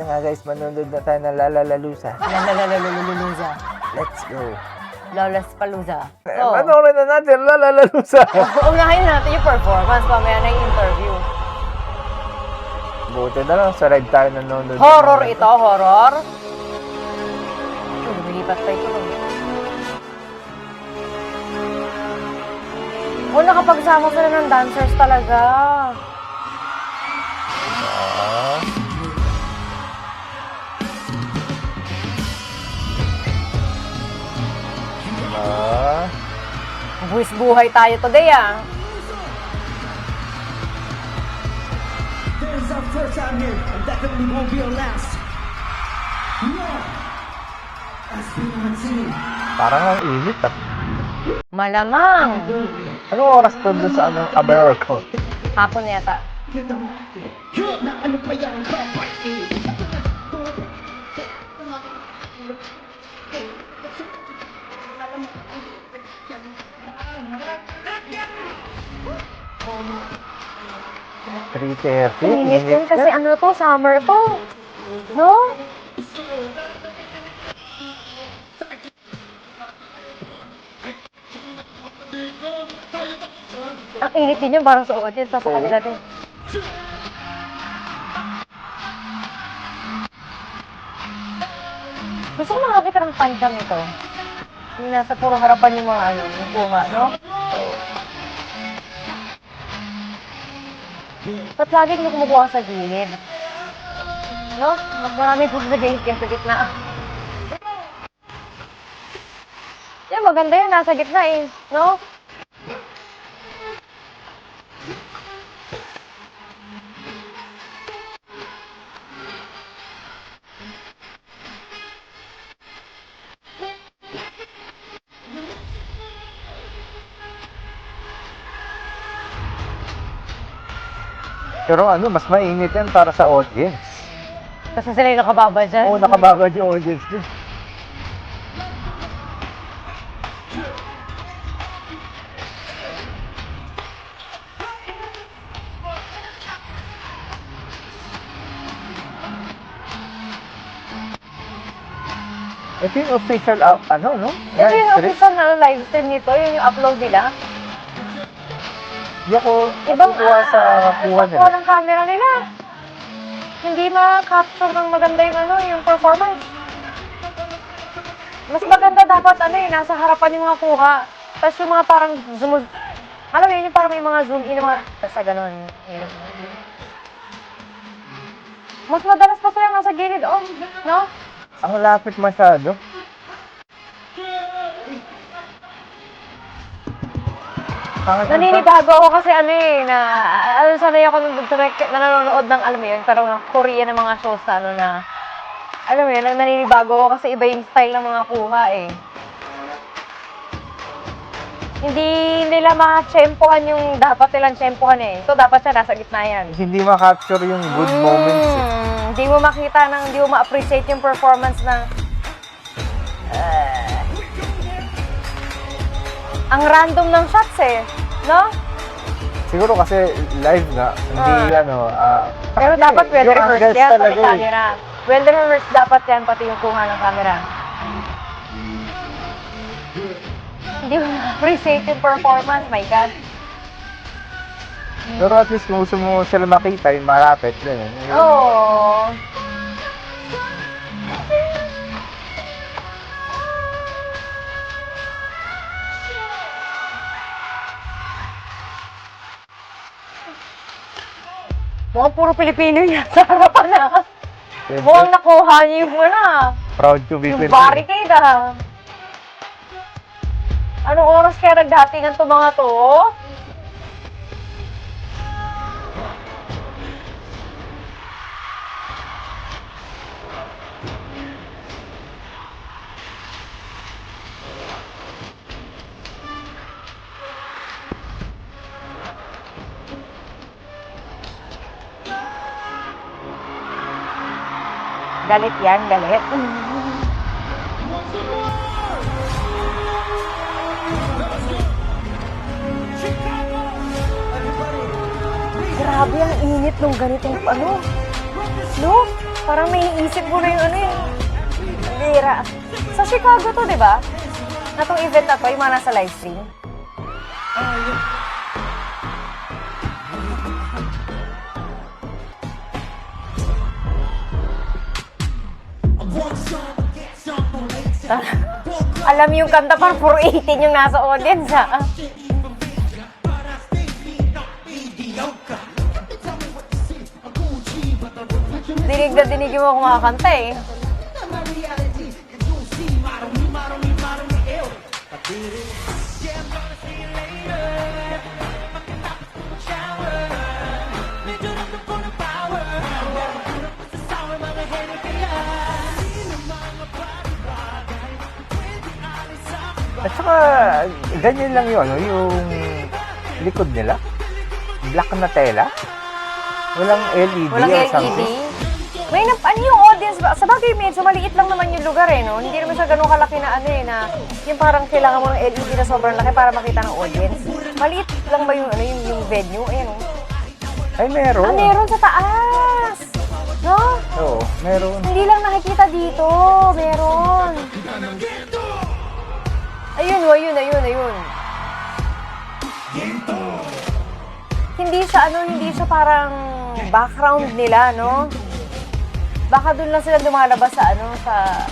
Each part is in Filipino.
Nga guys, manunod na tayo ng Lalalalusa. Lalalalusa. Let's go. Lawless Palooza. Panoorin na natin, Lalalalusa. Unahin natin yung performance, mamaya na yung interview. Buti na lang, sa live tayo nanonood. Horror ito, horror. Lumilipat pa ito. Nakapagsama sila ng dancers talaga. Buwis buhay tayo today, ah. This is our first time here, and definitely won't be our last. Yeah. Espinati. Parang ang init ah. Malamang. Anong oras to doon sa America? Hapon yata. Na ano pa yan, kapatid? Init yun kasi ano to, summer to. No? Ang init din yun, parang sa audience, sa kanila din. Gusto ko makakita ng panjang ito. Yung nasa puro harapan yung mga ano, yung bunga, no? Ba't laging yung kumukuha sa gilid? No? Marami po sa gilid yan sa gitna. Yan, maganda yan, nasa gitna eh. No? Pero mas mainit yan para sa audience. Kasi sila yung nakababa dyan. Oo, nakabagad yung audience din. Ito yung official, no? Ito yung official na live stream nito, yun yung upload nila. Hindi ako Ibang kuha sa kuha nila. ng camera nila. Hindi ma-capture ng maganda yung performance. Mas maganda dapat nasa harapan yung mga kuha. Tapos yung mga parang zoom, alam mo yun, yung parang may mga zoom in, mga, basta ganun. Yun. Mas madalas pa sila nasa gilid, no? Ang lapit masyado. Naninibago ako kasi sanay ako nanonood ng, alam mo yun, parang Korean ng mga shows na, alam mo yun, naninibago ako kasi iba yung style ng mga kuha eh. Hindi nila ma-tsempohan yung dapat nilang tsempohan eh. So, dapat siya nasa gitna yan. Hindi ma-capture yung good moments eh. Hindi mo makita hindi mo ma-appreciate yung performance ng ang random ng shots eh, no? Siguro kasi live nga, hindi Pero dapat well yung rehearsed angles yan, talaga pati camera. Well rehearsed dapat yan, pati yung kuha ng camera. Hindi mo appreciate yung performance, my God. Pero at least kung gusto mo sila makita, yung malapit din. Oo. Mukhang puro Pilipino yan sa harapan na. Mukhang nakuha niyo yung Proud to be yung Filipino. barricade ah. Anong oras kaya nagdatingan to mga to? Galit yan, galit. Grabe ang init nung ganitong no? Parang may isip mo na yung ano yun. Bira. Sa Chicago to, di ba? Na tong event na to, yung mga nasa live stream. Alam yung kanta, parang 418 yung nasa audience, ha? Dinig na dinig yung mga kumakanta, eh. At saka, ganyan lang yun, ano, yung likod nila. Black na tela. Walang LED Walang or LED. something. May ano yung audience ba? Sa bagay, medyo maliit lang naman yung lugar, eh, no? Hindi naman siya ganun kalaki na ano, eh, na yung parang kailangan mo ng LED na sobrang laki para makita ng audience. Maliit lang ba yung, ano, yung venue? Ayan, no? Ay, meron. Ah, meron sa taas! No? Oo, meron. Hindi lang nakikita dito. Meron. Ayun, ayun. Hindi siya parang background nila, no? Baka doon lang sila lumalabas sa sa...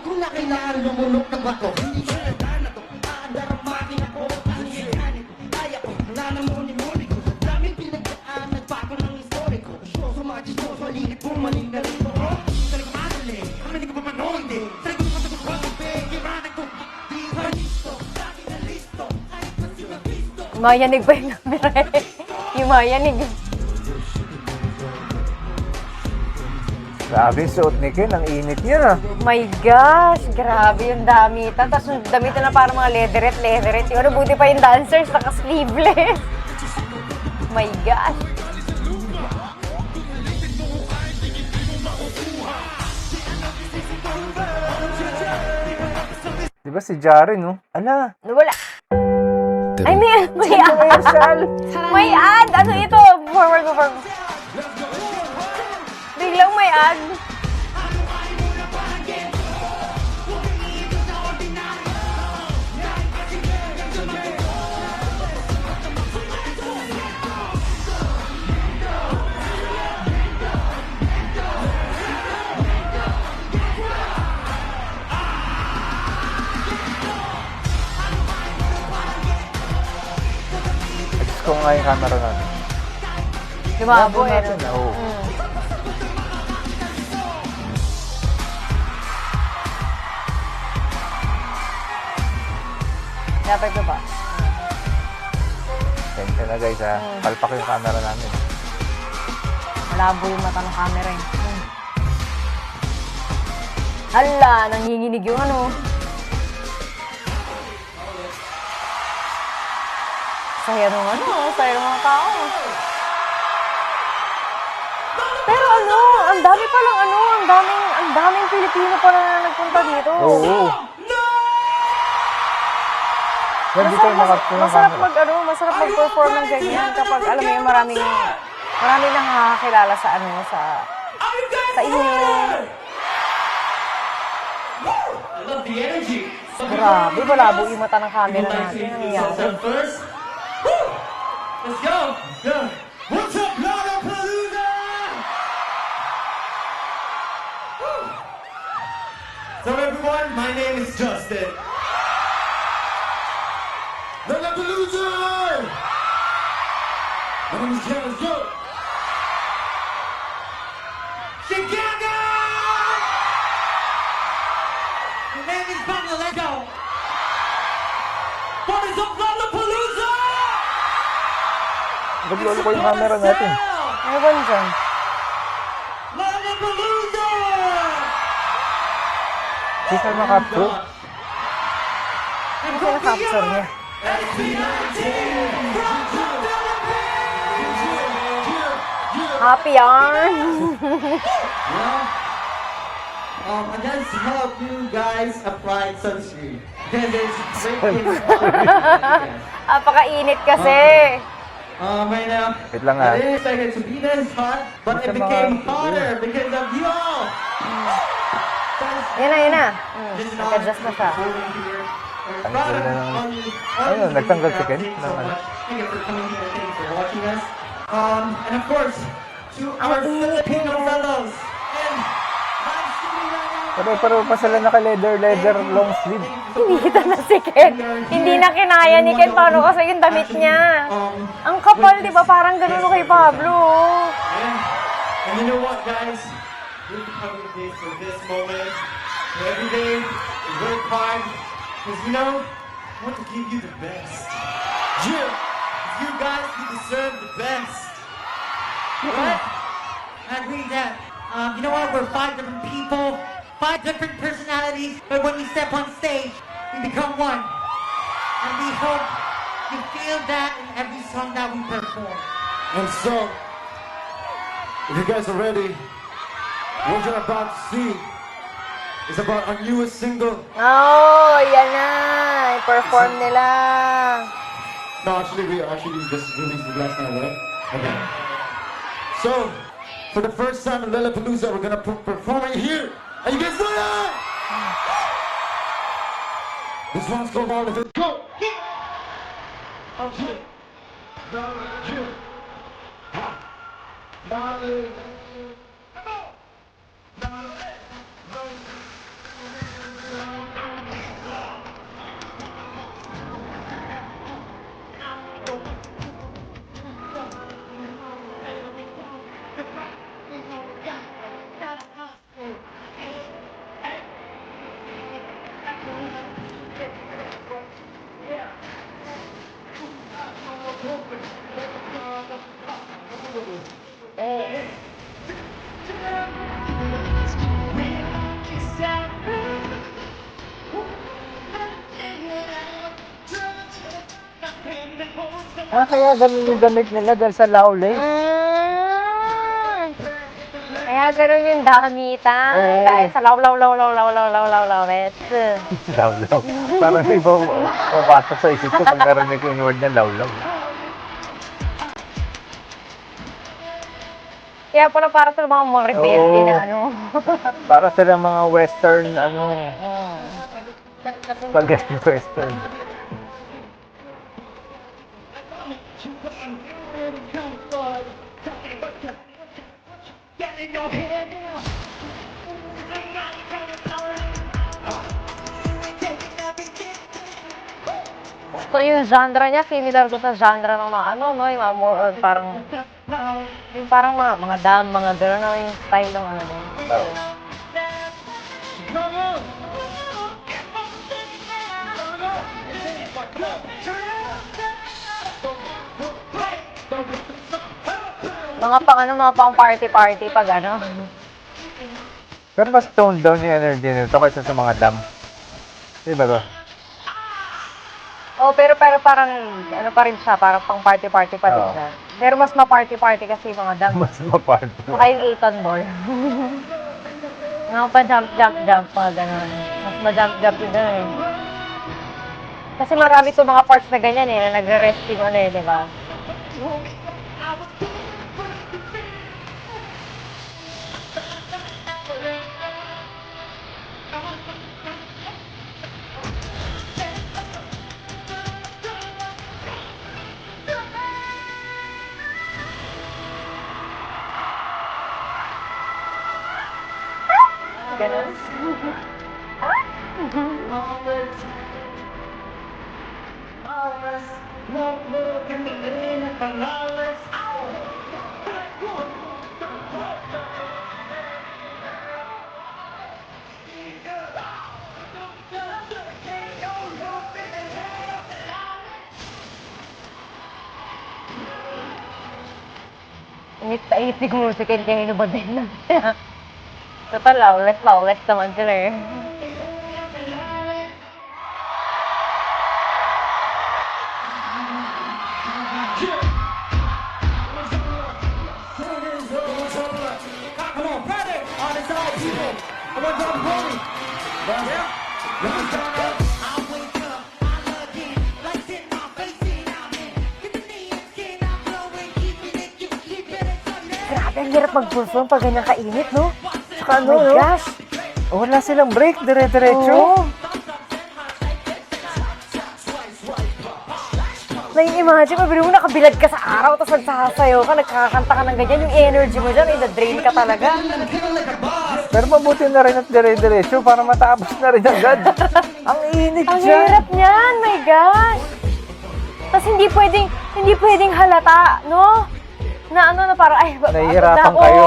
Kung na kailangan lumulok ng bato, hindi ko na to. Daramahin ako, hangin, kaya ko, nanamuni-muni ko. Daming pinagdaan, nagbago ng historiko. Show sa mga chismoso, halingit bumaling na rito. Saling madali, kami hindi ko pa manondi. Saling ko sa kumbabe, kiranan ko. Di ba listo, dati na listo. Ay, kasi na listo. Mayanig ba yung camera? Yung mayanig. Grabe yung suot ni Ken, ang init niya. My gosh, grabe yung damitan. Tapos yung damitan na parang mga leatherette. Yung ano, buti pa yung dancers, naka-sleeveless. My gosh. Di ba si Jaren, no? Ala, Wala. Ay, may ad. commercial. May ad. Ano ito? Forward. Biglang may ad. Adjust ko nga yung camera natin. Lumabo eh. natin, oo. Dapat ba ba? Tensya na guys, ha. Palpak yung camera namin. Malabo yung mata ng camera eh. Hala, nanginginig yung ano. Saya nung saya ng mga tao. Pero ang dami palang ang daming Pilipino pala na nagpunta dito. Oo. Hindi tayo makapulong camera. Masarap mag-perform ng ganyan kapag alam mo yung maraming nakakakilala sa sa inyo. I love the energy. Grabe, malabo yung mata ng camera natin. Ano nangyari? First, let's go. What's up, Lollapalooza? So everyone, my name is Justin. Lollapalooza! My name is James Joe. Chicago! My name is Daniel Lego. What is up, Lollapalooza? Naglolo ko yung camera natin. Ano ba dyan? Lollapalooza! Hindi tayo makapulong. Ano kaya capture niya? Happy yarn! I just help you guys apply sunscreen. Because there's great things. Apakainit kasi. Right now, Wait lang, ah. I didn't expect it to be this hot, but it Basta became mga- hotter because of you all. Yan na, yan na. This is Nag-adjust na siya. Tanggal na lang. Ayun, nagtanggal si Ken. Thank you so much. Thank you for coming here. Thank you for watching us. And of course, to our Filipino fellows. And I'm sitting right now. Pero pa sila naka-leather long sleeve. Hindi kita na si Ken. Hindi na kinaya ni Ken. Paano kasi yung damit niya? Ang kapal, di ba? Parang ganun kay Pablo. And you know what, guys? We've come with this for this moment. Every day, we work hard. Because, you know, I want to give you the best. Yeah. You guys, you deserve the best. Right? I agree that. You know what? We're 5 different people, 5 different personalities, but when we step on stage, we become one. And we hope you feel that in every song that we perform. And so, if you guys are ready, what you're about to see is about our newest single. Oh, yan na. I-perform nila. No, actually, we just released it last night, right? Okay. So, for the first time in Lollapalooza, we're gonna perform it here. Are you guys ready? This one's called All of It. Go! Oh, shit. Kaya ganun yung damit nila dahil sa Lowley. Kaya ganun yung damitan. Kaya sa law. Lawlaw. Parang iba papasok sa isip ko pag narinig ko yung word na lawlaw. Kaya pala para sa mga rebelde Oo. na ano. Para sila mga western, spaghetti western. So yung genre niya, similar ko sa genre ng mga ano, no? Yung mga more on parang, yung parang mga down, mga gano'n, no? Yung style ng ano. Mga pang party-party pag ano. Pero mas toned down yung energy nito kaysa sa mga dam. Di ba ba? Oh, pero parang, ano pa rin siya, parang pang party-party pa rin Oo. siya. Pero mas ma-party-party kasi yung mga dam. Mas mapart. Saka yung 8-on ball. Mga pa jump, mga gano'n. Mas ma-jump yun na eh. Kasi marami itong mga parts na ganyan eh, na nagre-resting ano eh, di ba? Ganun. Init pa isig mo si Ken kanino ba din? Total, lawless naman sila eh. Come on, Friday! On the side, people! I want to party! Yeah? Let's turn up. I'm waiting Ang hirap mag-perform pag ganyan kainit, no? Saka Oh my gosh. wala silang break, dire-diretso. Oo. Nai-imagine, mabili mo nakabilad ka sa araw, tapos nagsasayaw ka, nagkakanta ka ng ganyan, yung energy mo dyan, ina-drain ka talaga. Pero mabuti na rin at dire-diretso para matapos na rin agad. Ang init Ang dyan. hirap niyan, my gosh! Tapos hindi pwedeng halata, no? Na ano na parang, ay, Nahihirapan oo, kayo.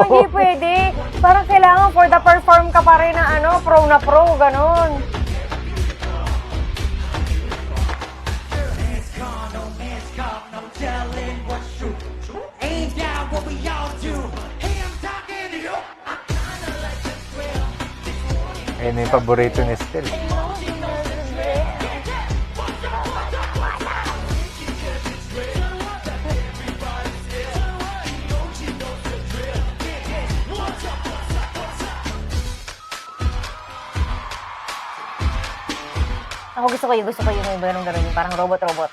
hindi pwede. Parang kailangan for the perform ka pa rin na ano, pro na pro, ganon. Ayun yung paborito ni Stel. Ako gusto ko yung gano'n, yung parang robot-robot.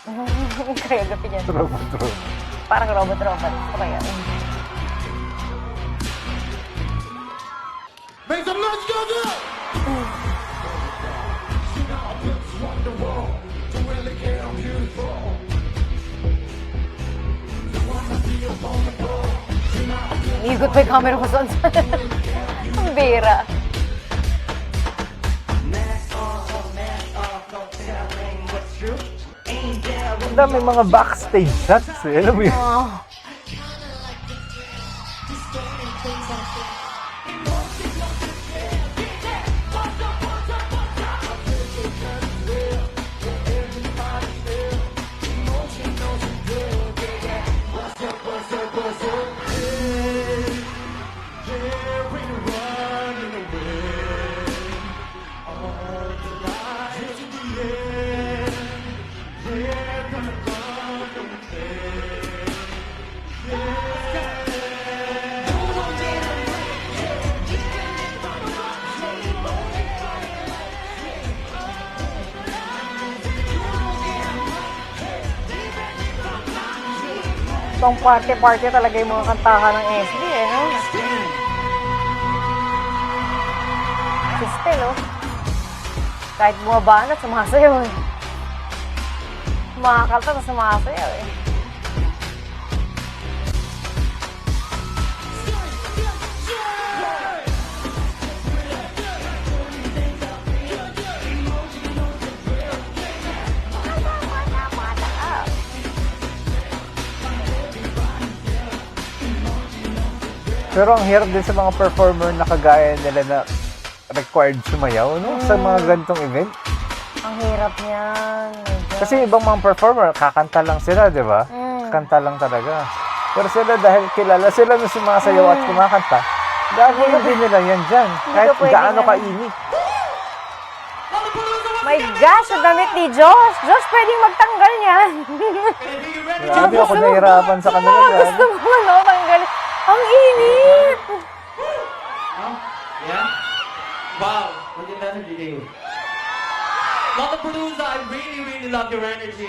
Kaya gapin yan. True. Parang robot-robot. Gusto ko yan. Make some noise, go! Igot pa yung camera ko saan. Ang bira. Ang dami mga backstage shots eh. Alam mo yun? Oh. Pang party-party talaga yung mga kantahan ng SB eh, no? Si Stel, oh. Kahit bumaba na, sumasayaw eh. Kumakanta, tapos sumasayaw eh. Pero ang hirap din sa mga performer na kagaya nila na required sumayaw, no? Sa mga ganitong event. Ang hirap niyan. my God. Kasi ibang mga performer, kakanta lang sila, di ba? Kakanta lang talaga. Pero sila dahil kilala sila na sumasayaw at kumakanta, gagawin din nila yan dyan. Kahit ka pwede gaano yan. kainit. My gosh, ang damit ni Josh. Josh, pwedeng magtanggal niyan. Grabe ako nahihirapan sa kanila. grabe. Gusto mo, no? Tanggalin. Ang init! Yeah? Wow, what did energy do? Lollapalooza, I really love your energy.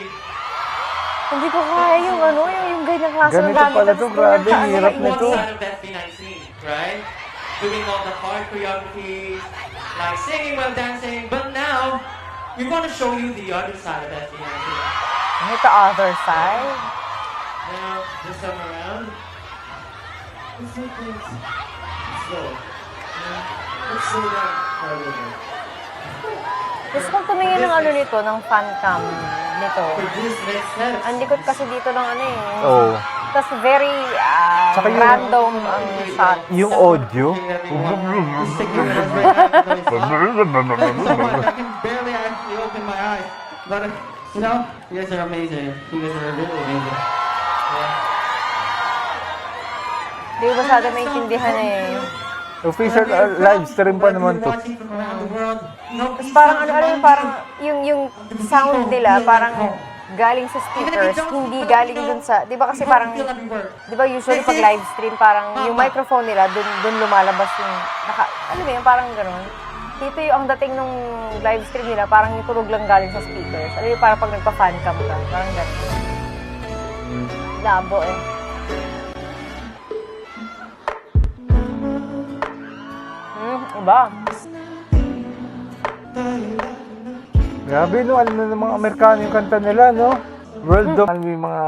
Hindi ko kaya yung ano, yung ganyang klase ng Ganito gamit. pala Tapos to, grabe, ganyan ka, hirap ano, nito. One side of that B19, right? Doing all the hard choreography, like singing while dancing, but now, we want to show you the other side of that B19. Ito other side. Now, this time around, let's do things slow. Let's slow down a little bit. Gusto kong tumingin ng ano nito, ng fan cam nito. For this next set, Ang likod kasi dito ng ano eh. Oo. Tapos very Tsaka yung- random ang shot. Yung audio. Just take your hands right now. I can barely actually open my eyes. But, you know, you guys are amazing. You guys are really amazing. Yeah. Hindi ko masyado maintindihan eh. Official live stream pa naman to. Watching from around the world, no, Tapos parang ano, parang yung sound nila parang galing sa speakers, hindi galing dun sa, di ba kasi parang, di ba usually pag live stream parang yung microphone nila dun lumalabas yung, ano ba yun, parang gano'n. Dito yung ang dating nung live stream nila, parang yung tunog lang galing sa speakers. Ano yung parang pag nagpa-fan cam ka, parang gano'n. Labo eh. Diba? Grabe, no? Alam na ng mga Amerikano yung kanta nila, no? World of... Alam mo yung mga,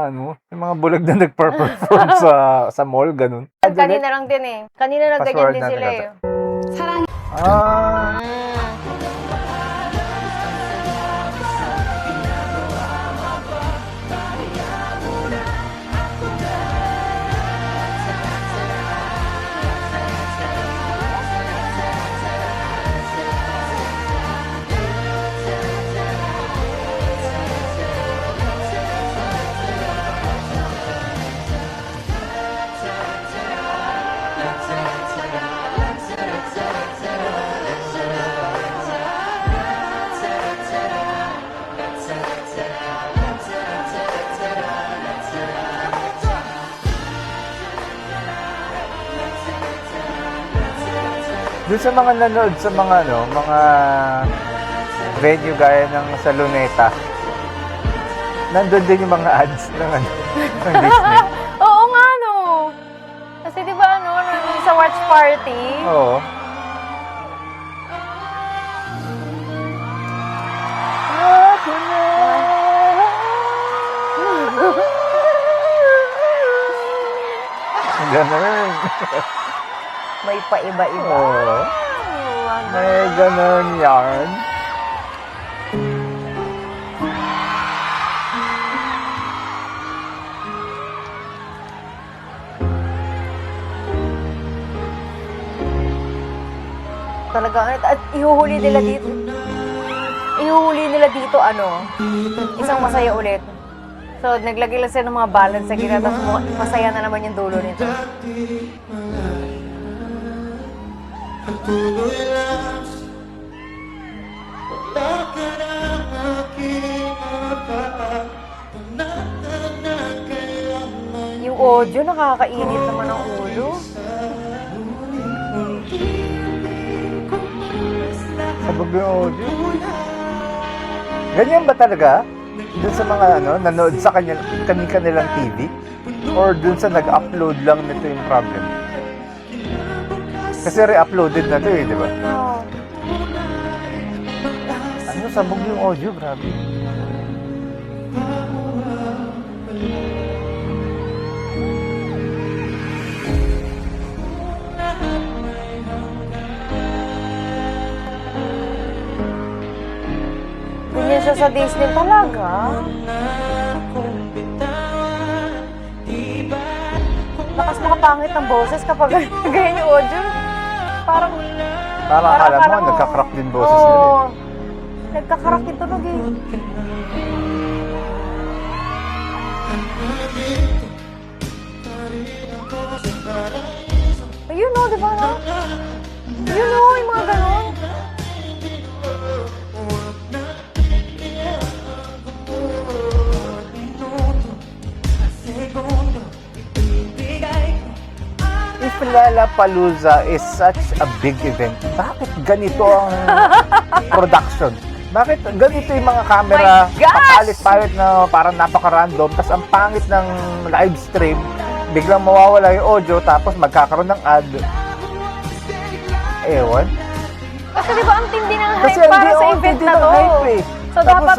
yung mga bulag na nagpa-perform sa mall, ganun. Kanina lang din eh. Kanina lang ganyan Password din natin sila eh. Ah, doon sa mga nanood sa mga mga venue gaya ng sa Luneta, nandun din yung mga ads ng ng Disney. Oo nga no. Kasi di ba sa watch party? Oo. Ganun. May paiba-iba. Oo. May ganun yarn. Talaga, at ihuhuli nila dito. Ihuhuli nila dito, isang masaya ulit. So, naglagay lang sila ng mga balance sa gina, tapos masaya na naman yung dulo nito. Patuloy lang, wala ka ng aking mata, panatag na kailangan. Yung audio, nakakainit naman ang ulo. Sabog yung audio. Ganyan ba talaga? Dun sa mga nanood sa kanilang TV? Or dun sa nag-upload lang nito yung problem? Kasi re-uploaded na to eh, di ba? Oh. Sabog yung audio, grabe. Ganyan siya sa Disney talaga. Lakas makapangit ng boses kapag ganyan yung audio. Parang Akala mo, nagka-crack din boses nila eh. Oo. Nagkakarak yung tunog eh. Ayun o, di ba no? Ayun o, yung mga ganon. If Lollapalooza is such a big event, bakit ganito ang production? Bakit ganito yung mga camera, My gosh! papalit-palit na parang napaka-random, tas ang pangit ng live stream, biglang mawawala yung audio, tapos magkakaroon ng ad. Ewan. Kasi di ba ang tindi ng hype Kasi para hindi, sa oh, event hindi na ng to? hype eh. So Tapos, dapat,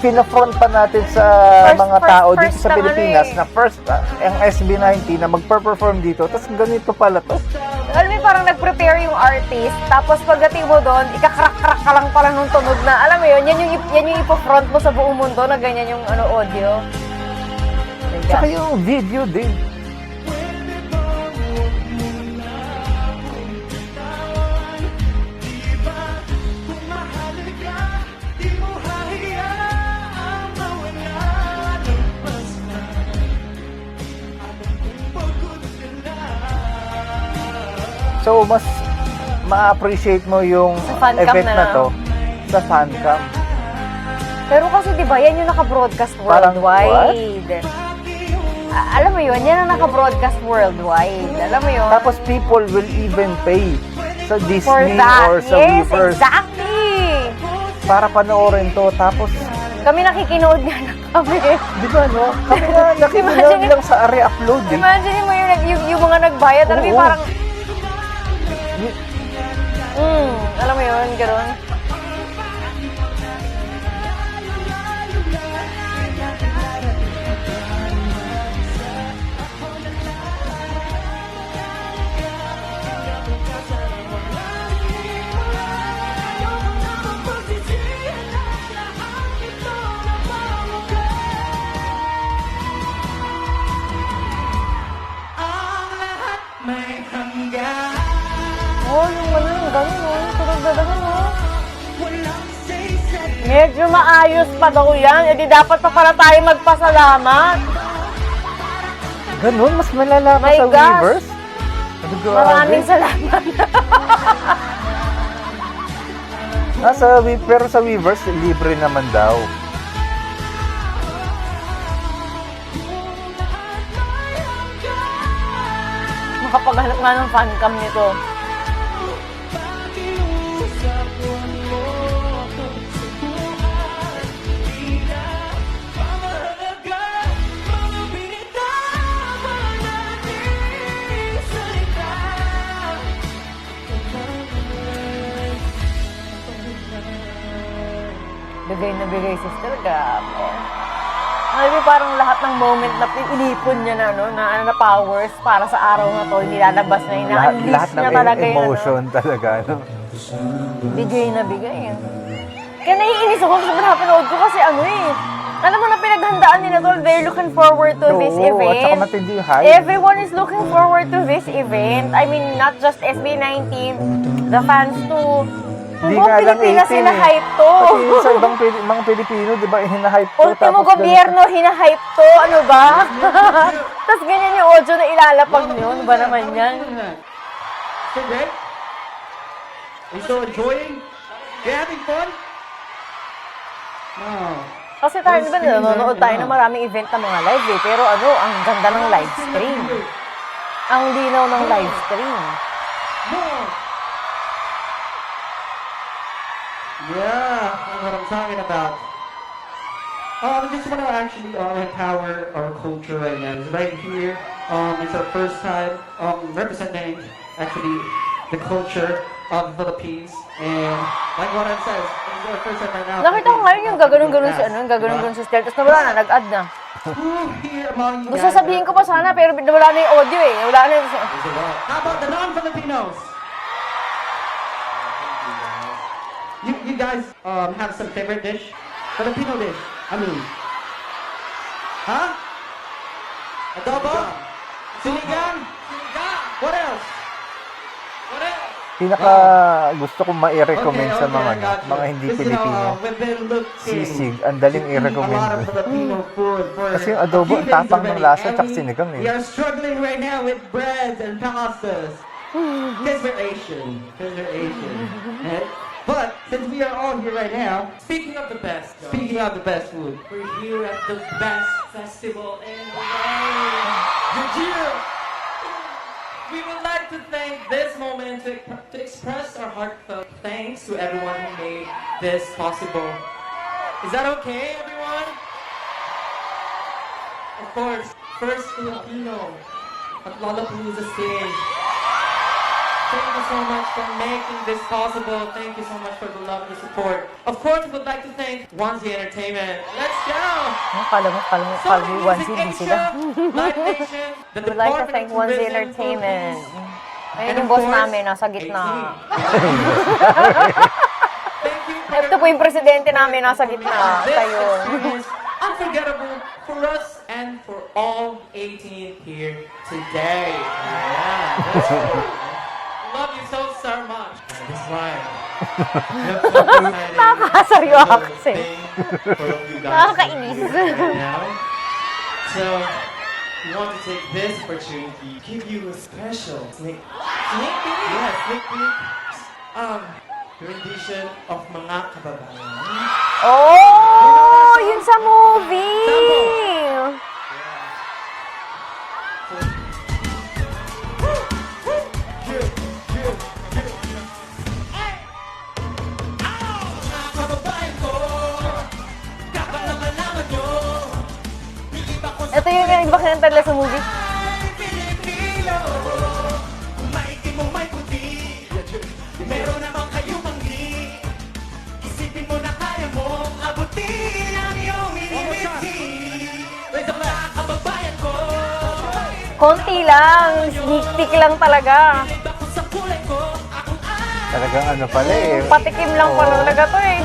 pinafront pa natin sa mga tao dito sa Pilipinas na first, ang SB19 na magper-perform dito, tapos ganito pala to. alam mo parang nag-prepare yung artist, tapos pagdating mo doon, ikakrak-krak ka lang pala nung tunog na, alam mo yun, yan yung ipo-front mo sa buong mundo na ganyan yung audio. Tsaka yung video din. So, mas ma-appreciate mo yung Sa fancam event na na lang. to sa fancam. Pero kasi di ba yan yung naka-broadcast Parang, worldwide. Alam mo yun, yan ang naka-broadcast worldwide. Alam mo yun? Tapos people will even pay sa For Disney that. or sa Yes, Weverse exactly. para panoorin to. Tapos, Kami nakikinood nga na kami. di ba no? Kami na nakikinood Imagine- lang sa re-upload eh. Imagine mo yung mga nagbayad. Alam mo yung Oo. parang, Alam mo yun, gano'n. Oh, yung ano, yung gano'n, oh. Tulog na gano'n, oh. Medyo maayos pa daw yan. E di dapat pa para tayo magpasalamat. Ganun, mas malala pa My sa gosh. Weavers. Maraming salamat. Pero sa Weavers, libre naman daw. Makapaghanap nga ng fancam nito. Bigay na bigay, sister. Grabe. Alam mo, parang lahat ng moment na inipon niya na, no, na powers para sa araw na to, nilalabas na, ina-unleash Lahat niya ng talaga yung emotion talaga. No? bigay na bigay. Kaya naiinis ako sa pinapanood ko kasi ano eh. Alam mo na pinaghandaan nila to, they're looking forward to this Oo, at saka event. matindi yung hype. Everyone is looking forward to this event. I mean, not just SB19, the fans too. Kung buong Pilipinas, hinahype to. Pati sa ibang mga Pilipino, di ba, hinahype to. Ultimo gobyerno, hinahype to. Ano ba? Tapos ganyan yung audio na ilalapag nyo. Ano ba naman yan? So great? Are you still enjoying? You're having fun? No. Kasi tayo, di ba, nanonood tayo ng maraming event na mga live eh. Pero ano, ang ganda ng live stream. Ang linaw ng live stream. No. Yeah, that's what I'm talking about. I just want to actually empower our culture right now. It's right here. It's our first time representing actually the culture of the Philippines. And like what I said, it's our first time right now. Nakita ko ngayon yung gaganon-ganon si ano, yung gaganon-ganon si Stell. Tapos nawala na, nag-add na. Who here among you Gusto guys- sabihin ko pa sana, pero wala na yung audio eh. Wala na yung... How about the non-Filipinos? You guys have some favorite dish? Filipino dish. I mean. Huh? Adobo? Sinigang? What else? What else? Pinaka gusto kong ma-recommend sa mga, I got you. mga hindi Listen, Pilipino. we've been looking Sisig, ang daling a lot of i-recommend. Filipino food for Kasi yung a adobo, few ang days tapang ng already, lasa, and tsaka sinigang eh. We are struggling right now with breads and pastas. Because we're Asian. Right? But since we are all here right now, Speaking of the best, guys, speaking of the best food, we're here at the best festival in the world, Yujiro. We would like to take this moment to express our heartfelt thanks to everyone who made this possible. Is that okay, everyone? Of course, first Filipino at Lollapalooza stage. Thank you so much for making this possible. Thank you so much for the love and the support. Of course, we would like to thank Onesie Entertainment. Let's go! Kala mo, Sony one Music hindi Asia, sila. Live Nation, the We'd like to Department thank of Onesie Tourism Entertainment. Philippines. Ayun And yung of boss course, namin, nasa gitna. Thank you for Ito po yung presidente namin, nasa gitna. This Kayo. experience unforgettable for us and for all 18 here today. Yeah, that's right. Love you so much. That's right. Nakakasaryo kasi. Nakakainis. So, we want to take this opportunity to give you a special sneak peek? Yeah, sneak peek. Rendition of Mga Kababayan. Oh, yun sa movie. Ito yung iba kinanta nila sa movie. Meron na Konti lang. Sneak peek lang talaga. Talagang ano pala eh. Patikim lang pala talaga to eh.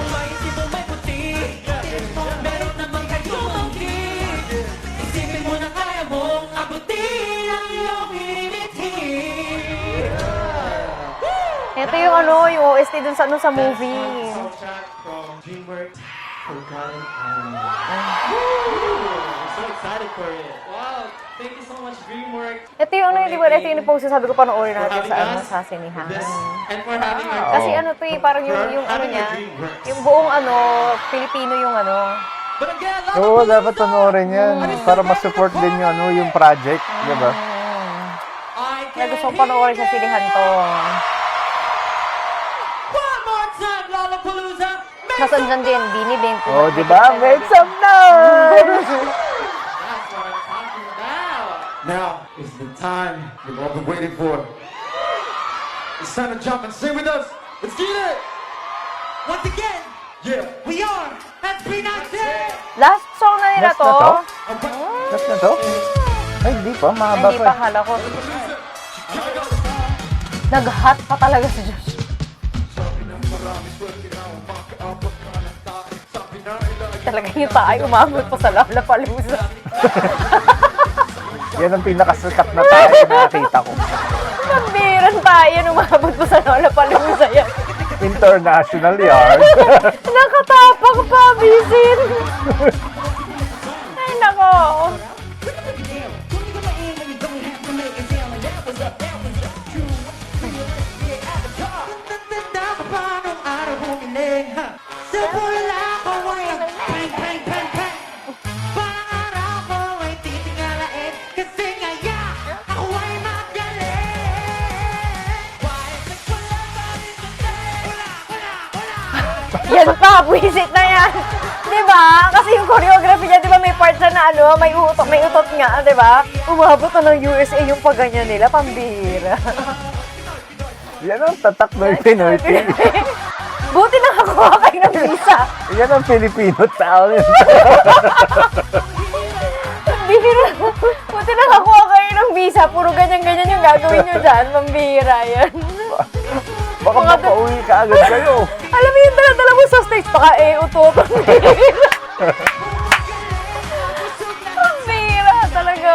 Ito yung ano, yung OST dun sa ano sa movie. Soundtrack from DreamWorks, Forgotten Island. I'm so excited for it. Wow, thank you so much, DreamWorks. Ito yung ano, di ba? Ito yung post sabi ko panoorin For natin having sa ano us, sa sinihan. this, and for having our Kasi ano to eh, parang yung ano niya, yung buong ano, Pilipino yung ano. But again, Oo, dapat panoorin yan. Para ma-support din yung ano, yung project. Di ba? I Kaya can gusto kong panoorin sa sinihan to. one more time, Lollapalooza. Nasaan dyan din, Bini din. Oh, di ba? Make some noise! That's what I'm talking about. Now is the time we've all been waiting for. It's time to jump and sing with us. Let's get it! Once again, Yeah. we are SB19! Last song na nila Last na to. to? Last na to? Ay, hindi pa. Ay, Mahaba hindi pa. pa, hala ko. Nag-hot pa talaga si Josh. Talaga yung tayo umabot pa sa Lollapalooza. Yan ang pinakasikat na tayo na nakita ko. Pambiran tayo umabot pa sa Lollapalooza yan. International yard. Nakatapak pa, bisin. Ay, nako. Tanda ka pa nung araw bumili, ha? Sa pula ko ay pang, pang, pang, pang. Parang araw ko ay titingalain, kasi ngaya ako ay magaling. Why is it wala pa rin today? Wala. Yan pa, buwisit na yan. Diba? Kasi yung choreography niya, diba may part siya na ano, may utot nga, diba? Umabot na ng USA yung pagganyan nila, pambira. Yan ang tatak ng Pinoy team. Buti nakakuha kayo ng visa. Yan ang Filipino talent. Pambira. Buti nakakuha kayo ng visa. Puro ganyan-ganyan yung gagawin nyo dyan. Pambira yan. Baka mapauwi ka agad kayo. Alam mo yung dala-dala mo sa stage, baka utot. Pambira talaga.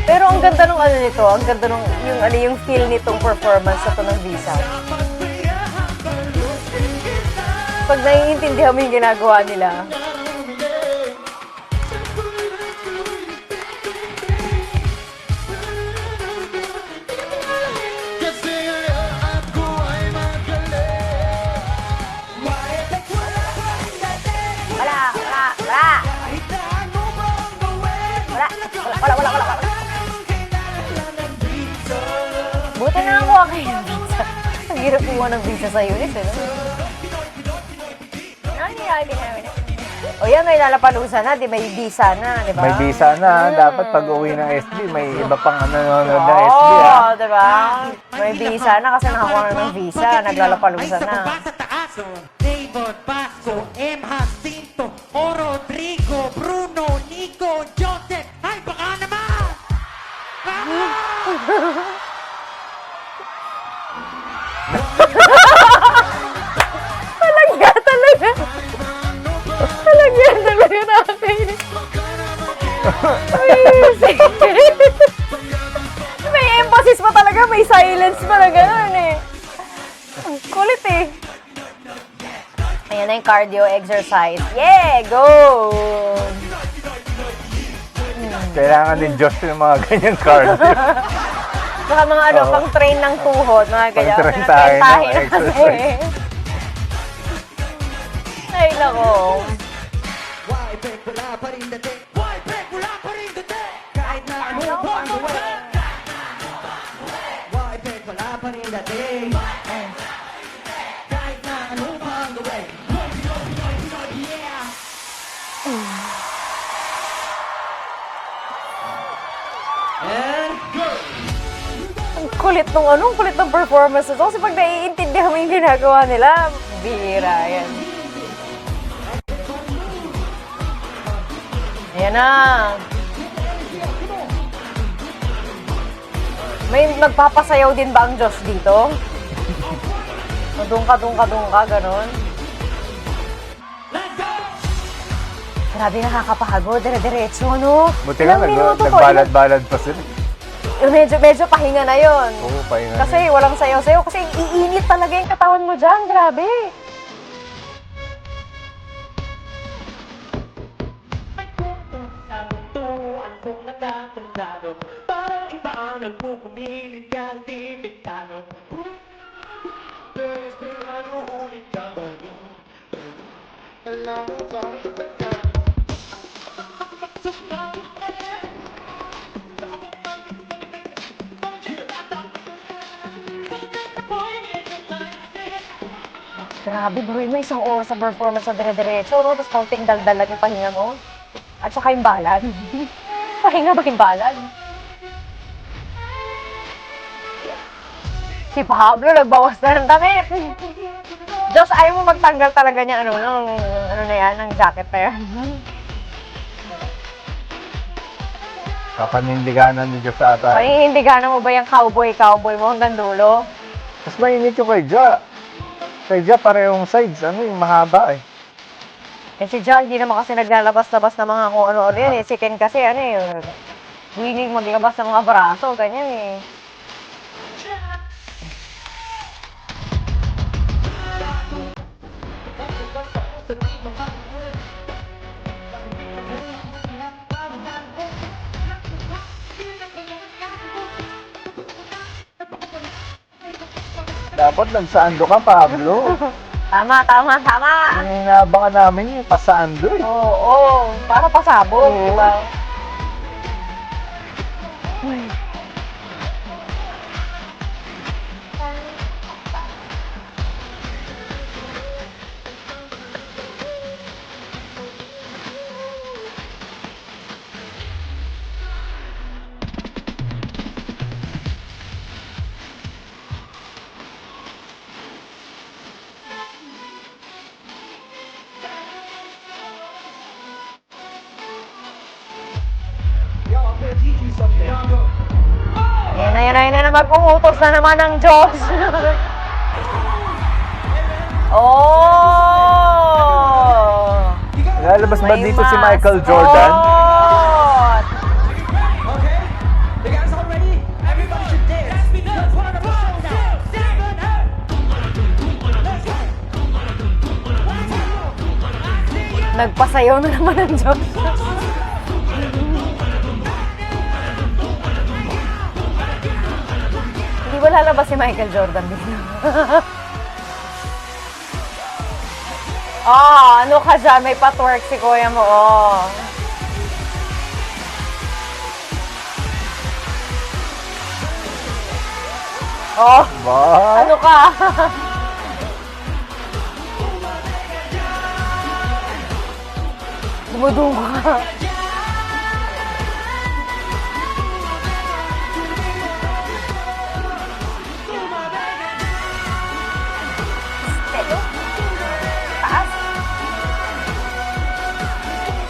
Pero ang ganda nung ano nito, ang ganda nung yung feel nitong performance sa to ng visa. Pag naiintindihan mo yung ginagawa nila. Wala. Buti nakakuha kayo ng visa. Ang hirap kuha ng visa sa UNIS, eh. O yan, may Lollapalooza na, di may visa na, di ba? May visa na. Dapat pag uwi ng SB, may iba pang nanonood ng SB. Oo, di ba? May visa na kasi nakakuha na ng visa, naglalapalooza na. Sa taas, David Basco, M. Jacinto, O. Rodrigo, Bruno, Nico, Joseph. Ay, baka naman! Talaga nakakainis. May emphasis pa talaga, may silence pa na gano'n eh. Ang kulit eh. Ayan na yung cardio exercise. Yeah, go! Kailangan din Josh yung mga ganyan cardio. Baka mga ano, Oo. pang train ng tuhod, mga ganyan. Pang-train tayo ng Pinatahin na kasi. exercise. Ay, nako. Why, back, wala pa rin dating. Why, back, wala pa rin dating. Kahit na ano pa ang gawin. Why, back, wala pa rin dating. Kahit na ano pa ang gawin. Yeah! And Ang kulit nung ano, ang kulit ng performance nito. Kasi pag naiintindihan mo yung ginagawa nila, bihira yan. Ayan na. May magpapasayaw din ba ang Diyos dito? Kadungka, ganon. Grabe, nakakapagod. Dire-diretso, no? Buti nga, Ilang minuto to? nagbalad-balad pa sila. Medyo pahinga na yon. Oo, pahinga. Kasi walang sayaw-sayaw. Kasi iinit talaga yung katawan mo dyan. Grabe. Grabe, bro. May isang oras sa performance sa dire-diretso, no? Tapos kaunting daldal lang yung pahinga mo. At saka yung balad. Pahinga ba yung balad? Si Pablo, nagbawas na ng damit. Diyos, ayaw mo magtanggal talaga niya, ano na yan, ng jacket na yan. Kapanindiganan ni Diyos ata. Pahihindiganan mo ba yung cowboy mo hanggang dulo? Mas mainit yung kay Ja. Kay Ja, parehong sides. Ano yung mahaba eh. Eh si John, hindi naman kasi naglalabas-labas ng mga kung ano-ano yan eh. Si Ken kasi ano eh, willing maglabas ng mga braso, ganyan eh. Dapat nagsaando ka, Pablo. Tama. Ang inaabangan namin yung pasaando eh. Oo, para pasabog, di ba? Yan na mag-umutos na naman ng Diyos. Oh! Lalabas ba May dito si mas- Michael Jordan? Oh! Okay? You guys all ready? Everybody should dance. Let's put on a showdown. 7, 8. Nagpasayaw na naman ng Diyos. Hindi ba lalabas si Michael Jordan dito? Ano ka dyan? May patwork si kuya mo, oh. Oh, Ba? ano ka? Dumudungo ka. Taas.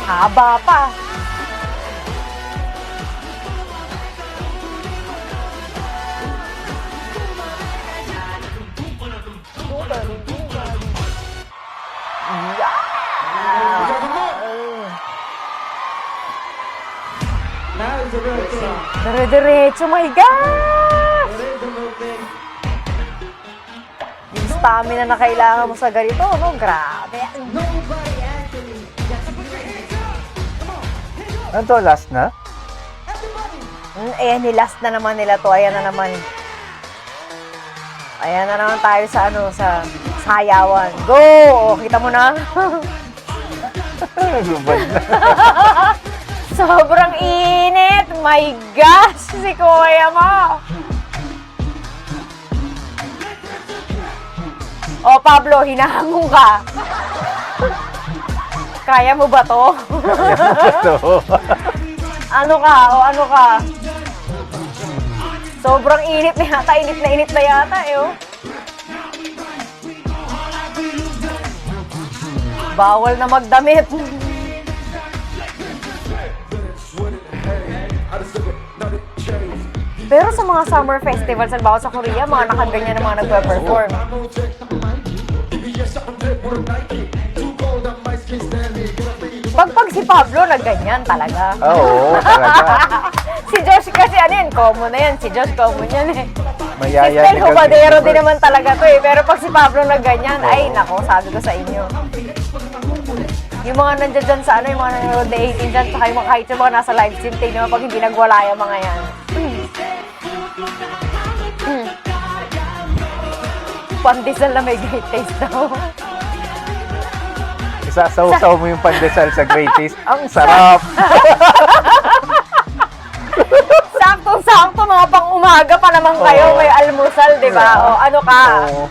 Haba pa. Now is the real thing. Dire-diretso, my gosh! It is the real thing. Yung stamina na kailangan mo sa ganito, no? Grabe. Ano to, last na? Ayan, nilast na naman nila to. Ayan na naman. Ayan na naman tayo sa sa sayawan. Go! O, kita mo na? Lubad na. Sobrang init! My gosh! Si kuya mo! O, Pablo, hinahangong ka. Kaya mo ba to? Ito. Ano ka? O, ano ka? Sobrang init na yata. Init na yata, eh, oh. Bawal na magdamit. Pero sa mga summer festivals, halimbawa sa Korea, mga nakaganyan na mga nagpe-perform. Pag si Pablo, nagganyan talaga. Oo, talaga. Si Josh kasi ano yan, common na yan. Si Josh common yan eh. Mayaya Si Stel ni Hubadero Gabriel. din naman talaga to eh. Pero pag si Pablo nagganyan, ay nako, sabi ko sa inyo. Yung mga nandiyan dyan sa ano, yung mga nanonood na 18 dyan, saka yung mga kahit yung mga nasa live stream, tingnan mo pag hindi nagwala yung mga yan. Pandesal na may great taste daw. Isasaw-saw mo yung pandesal sa Great Taste. Ang sarap! Saktong-sakto, mga pang-umaga pa naman kayo, Oo. may almusal, di ba? O, ano ka? Oo.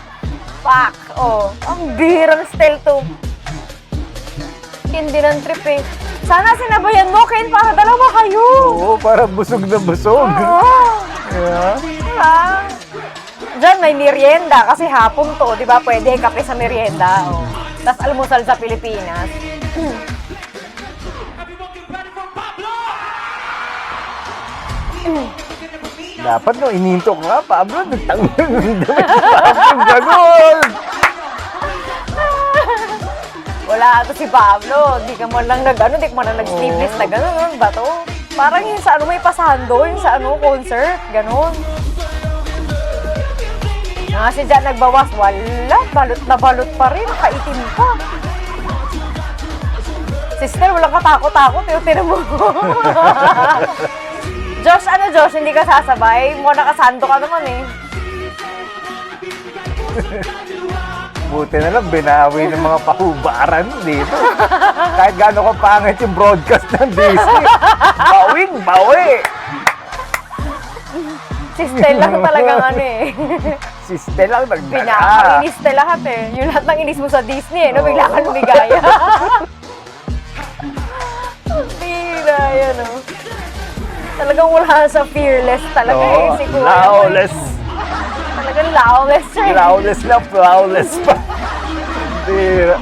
Pak! O, ang bihirang style to. Hindi ng trip eh. Sana sinabayan mo, Ken, para dalawa kayo. Oo, para busog na busog. Oo. Yeah. Diba? Diyan may merienda kasi hapon to, di ba? Pwede kape sa merienda. O. Tapos almusal sa Pilipinas. Dapat no, ininto ko nga, Pablo, nagtanggal ng damit si Pablo, gano'n! Wala to si Pablo. Di ka man lang nag-ano, di ka man lang nag-sleeveless na gano'n. Ano ba to? Parang yung sa ano may pasando, yung sa ano, concert, gano'n. Nga si Jan nagbawas, wala, balot na balot pa rin, nakaitim pa. Sister, walang katakot-takot, tinan mo. Josh, ano Josh, hindi ka sasabay? Mukha nakasando ka naman eh. Buti na lang, binawi ng mga pahubaran dito. Kahit gaano ka pangit yung broadcast ng Disney. Bawing, bawi! Si Stel lang talagang ano eh. Si Stel lang nagdala. Pinakainis na lahat eh. Yung lahat ng inis mo sa Disney eh, no? Bigla ka lumigaya. Tira, yan oh. Talagang wala sa fearless talaga eh. Oo, Si Kuya. lawless. Talagang lawless siya eh. Lawless na flawless pa. Tira.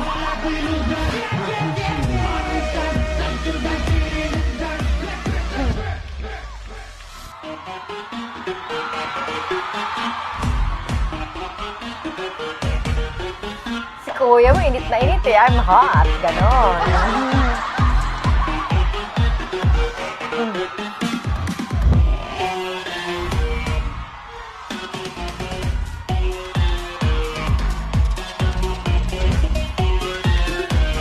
Si Kuya mo, init na init eh. I'm hot. Ganon.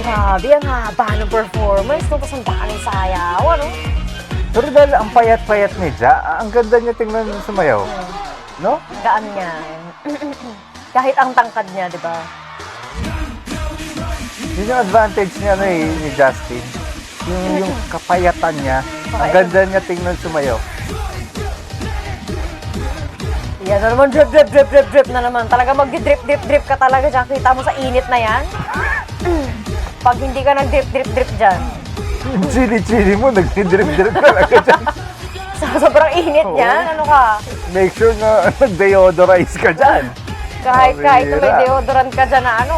Grabe, ang haba ng performance. Nung tapos ang daming sayaw, ano? Pero dahil ang payat-payat ni Ja, ang ganda niya tingnan sumayaw. No? Gaan niya. Kahit ang tangkad niya, di ba? Yun yung advantage niya ano, eh, ni Justin. Yung kapayatan niya. Ang ganda niya tingnan sumayaw. Yan na naman, drip, drip, drip, drip, drip na naman. Talaga mag-drip, drip, drip ka talaga dyan. Kita mo sa init na yan. Pag hindi ka nag-drip, drip, drip dyan. Yung chili-chili mo, nag-drip-drip talaga dyan. Sa sobrang init niyan, ano ka? Make sure na nag-deodorize ka dyan. Kahit na may Pabira. deodorant ka dyan na ano,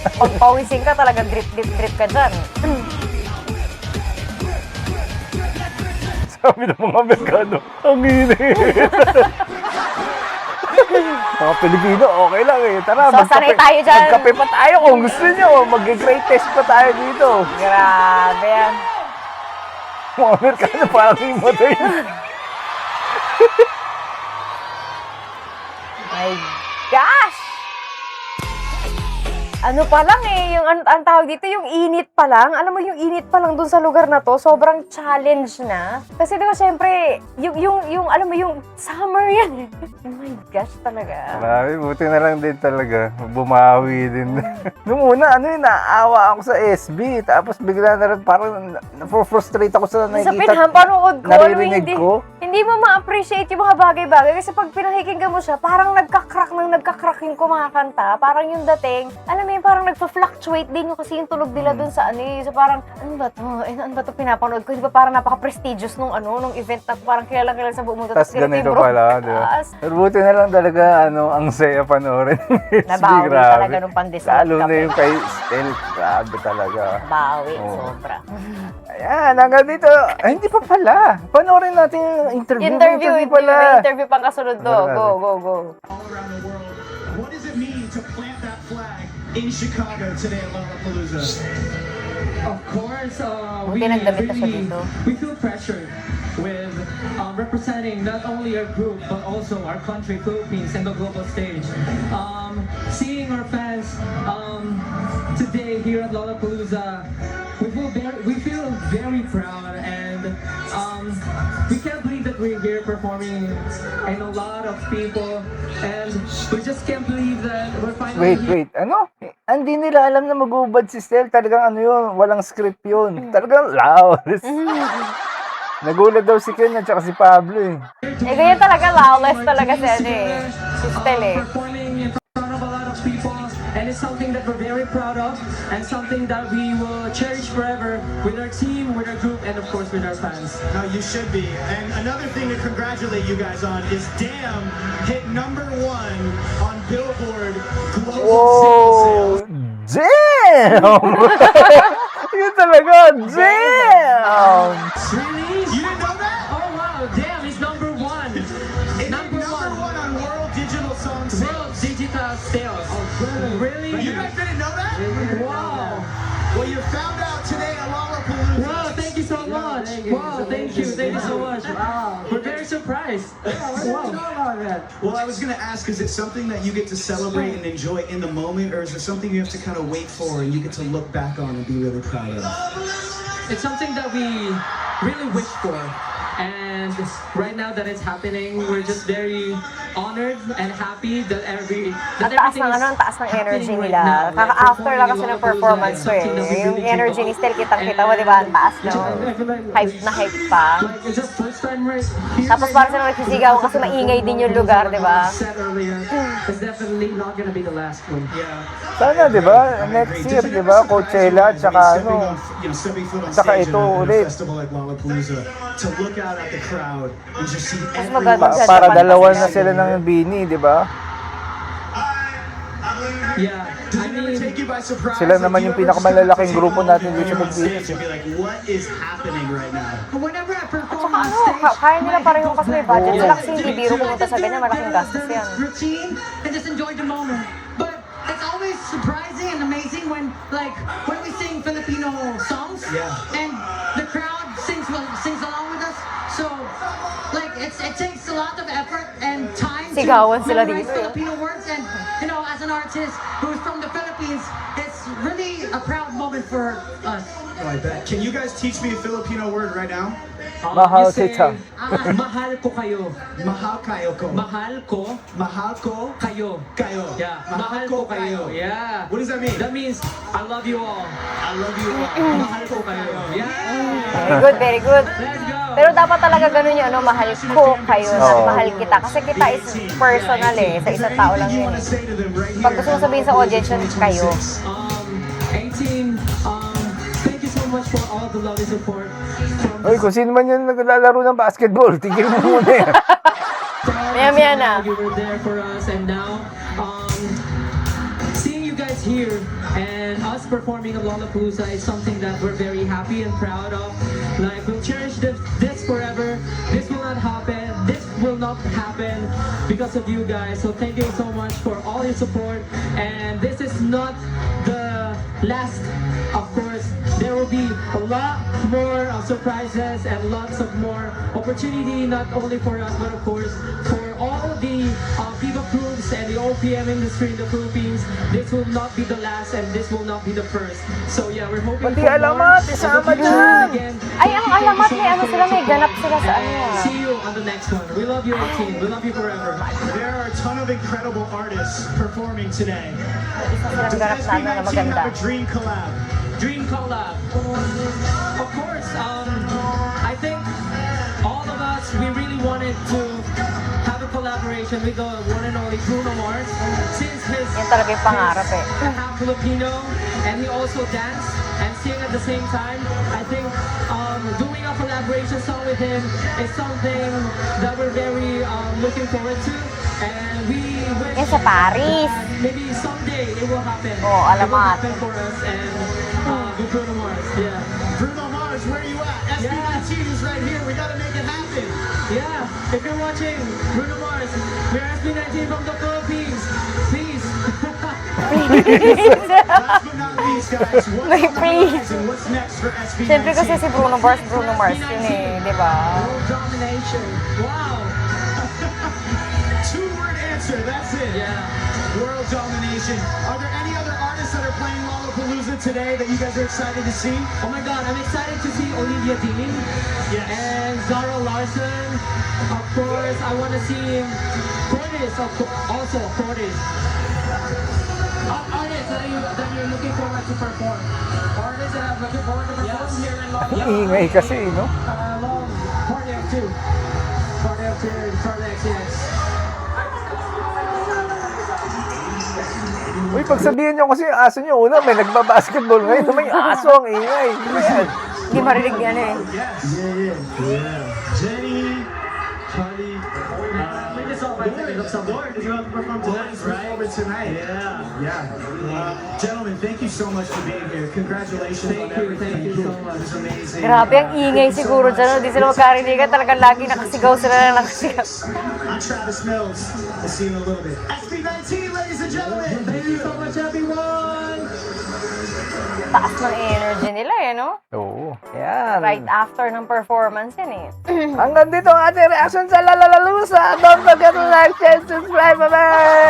pag pawisin ka talaga drip, drip, drip ka dyan. Sabi ng mga Amerikano, ang init. Mga Pilipino, okay lang eh. Tara, So, sanay tayo dyan. magkape pa tayo kung gusto nyo. Mag-great test pa tayo dito. Grabe yan. Mga Amerikano parang himatay. My gosh! Ano pa lang eh, yung ang tawag dito, yung init pa lang. Alam mo, yung init pa lang dun sa lugar na to, sobrang challenge na. Kasi diba, syempre, yung alam mo, yung summer yan. Oh my gosh, talaga. Marami, buti na lang din talaga. Bumawi din. Nung una, ano yun, naawa ako sa SB. Tapos bigla na rin parang na-frustrate ako sa Sa nakikita. pinapanood ko, alam mo, naririnig ko. hindi mo ma-appreciate yung mga bagay-bagay. Kasi pag pinakikinggan mo siya, parang nagkakrak yung kumakanta. Parang yung dating, alam mo mo yung parang nagpa-fluctuate din yung kasi yung tunog nila dun sa ano eh. So parang, ano ba to? Ano ba to pinapanood ko? Di ba parang napaka-prestigious nung nung event na parang kilala sa buong mundo. Tas ganito pala, di ba? Pero buti na lang talaga, ang saya panoorin. Nabawi talaga nung pandesal. Lalo na yung kay Stel, grabe talaga. Bawi, Oo. sobra. Ayan, hanggang dito. Ay, hindi pa pala. Panoorin natin yung interview. May Interview pang kasunod do. Go, go, go. all around the world. What does it mean to plant that flag in Chicago today at Lollapalooza? Of course, Buti nagdamit na siya dito. we feel pressured with representing not only our group but also our country, Philippines, in the global stage. Seeing our fans today here at Lollapalooza, we feel very proud, and we can't believe that we're here performing and a lot of people, and we just can't believe that we're finally here. Wait. Ano? Hindi nila alam na mag-ubad si Stel. Talagang yun, walang script yun. Talagang loud. Nagulat daw si Ken at saka si Pablo eh. Ganyan talaga, lawless talaga si si Stel eh. Performing in front of a lot of people, and it's something that we're very proud of, and something that we will cherish forever with our team, with our group, and of course with our fans. No, you should be. And another thing to congratulate you guys on is Damn hit #1 on Billboard Global Whoa! Singles Sales. Damn! Yun talaga, damn! Really? You didn't know that? Oh wow, damn, it's #1. It Number hit one. #1 on World Digital Song World Sales. digital sales. Really? You guys didn't know that? Wow. Well, you found out today at Lollapalooza. Wow, thank you so much. Wow, thank you so much. We're very surprised. Wow. Well, I was going to ask, is it something that you get to celebrate and enjoy in the moment, or is it something you have to kind of wait for and you get to look back on and be really proud of? It's something that we really wish for. And right now that it's happening, we're just very honored and happy that Ang taas ng ang taas ng energy nila. Kaka-after lang kasi ng performance ko eh. Yung energy ni Stel, kitang-kita mo, di ba? Ang taas, no? Hype na hype pa. Like, it's the first time we're here. Tapos parang sila nagsisigaw kasi maingay din yung lugar, di ba? Said earlier, it's definitely not gonna be the last one. Yeah. Sana, di ba? Next year, di ba? Coachella, tsaka tsaka ito ulit. Festival like Lollapalooza, to look out at the crowd and just see Mas everyone. maganda sa Para Japan dalawa kasi na sila ng Bini, di ba? Yeah, Does I it ever mean, take you by surprise? Sila Like, naman do you yung ever pinakamalalaking take grupo a natin moment dito when sa you're on Pilipinas. stage and be like, what is happening right now? Whenever I perform Tsaka on ano, stage, kaya nila pareho kasi may budget sila kasi to hindi make biro sure I pumunta just sa do ganyan, a malaking bit of gastos the yan. routine and just enjoy the moment. But it's always surprising and amazing when we sing Filipino songs Yeah. and the crowd sings along with us. So it takes a lot of effort and time Sigawan to sila memorize dito eh. Filipino words, and as an artist who's from the Philippines, it's really a proud moment for us. Oh, I bet. Can you guys teach me a Filipino word right now? Mahal you say, kita. Mahal ko kayo. Mahal kayo ko. Mahal ko Mahal ko kayo. kayo. Yeah, mahal ko kayo. Yeah. What does that mean? That means I love you all. I love you all. Mahal ko kayo. Yeah. Very good, very good. Let's go. Pero dapat talaga ganun yung mahal ko kayo, not Oo. mahal kita. Kasi kita is personal eh, sa isang tao lang You yun. want to say to them right Pag here gusto mo sabihin sa audience yun, kayo. 18, thank you so much for all the love and support. Uy, kung sino man yung naglalaro ng basketball, tigil mo muna yan. Maya-maya na. You were there for us, and now seeing you guys here and us performing at Lollapalooza is something that we're very happy and proud of. Like, we'll cherish this forever. This will not happen. This will not happen because of you guys. So thank you so much for all your support. And this is not the last, of course. There will be a lot more surprises and lots of more opportunity, not only for us, but of course for all the Viva groups and the OPM industry in the Philippines. This will not be the last, and this will not be the first. So yeah, we're hoping Pati for alamat, more. isama in the future. dyan. Again, Ay, ang alamat may ano sila, may ganap sila sa ano. see you on the next one. We love you, team. We love you forever. There are a ton of incredible artists performing today. Isa silang Does ganap na ano na SB19 maganda. have a dream collab? Dream collab. Of course, I think all of us, we really wanted to have a collaboration collaboration with the one and only Bruno Mars. Since his Yan talaga yung pangarap eh. half Filipino, and he also danced and sing at the same time. I think doing a collaboration song with him is something that we're very looking forward to, and we wish Yan sa Paris. that maybe someday it will happen. Oh, It will alamat. happen for us and with Bruno Mars. Yeah. Bruno Mars, where are you at? SB19 is right here. We gotta make it happen. Yeah, if you're watching, Bruno Mars, we're SB19 from the Philippines. Please. Last but not least, guys, what's May on the please. horizon? What's next for SB19? Siyempre kasi si Bruno Mars yun eh, di ba? World domination. Wow. Two-word answer, that's it. Yeah. World domination. Are there any other artists that are playing Lollapalooza today that you guys are excited to see? Oh my God, I'm excited to see Olivia Dean Yes. and Zara Larson. Of course, I want to see Cordes, also Cordes. Artists that you're looking forward to perform. Artists that I'm looking forward to perform here in Los Ang ingay kasi, no? Party of Two. Party of Two and Charlie XCX. Uy, pagsabihin nyo kasi yung aso nyo, una may nagbabasketball, ngayon naman yung aso ang ingay. Hindi marinig yan eh. Yeah. Jenny, Charlie, We just saw 5 seconds of something. Lord is about to perform tonight. Yeah. Gentlemen, thank you so much for being here. Congratulations on everything. Thank you so much. It's amazing. Grabe ang ingay siguro dyan. Hindi sila magkarinigan. Talagang lagi nakasigaw sila na nakasigaw. I'm Travis Mills. We'll see you in a little bit. SB19, ladies and gentlemen. Thank you so much, everyone. Taas ng energy nila eh, no? Oo, yan. Right after ng performance yan eh. Hanggang dito ang ating reaction sa Lollapalooza. Don't forget to like, share, subscribe. Bye-bye!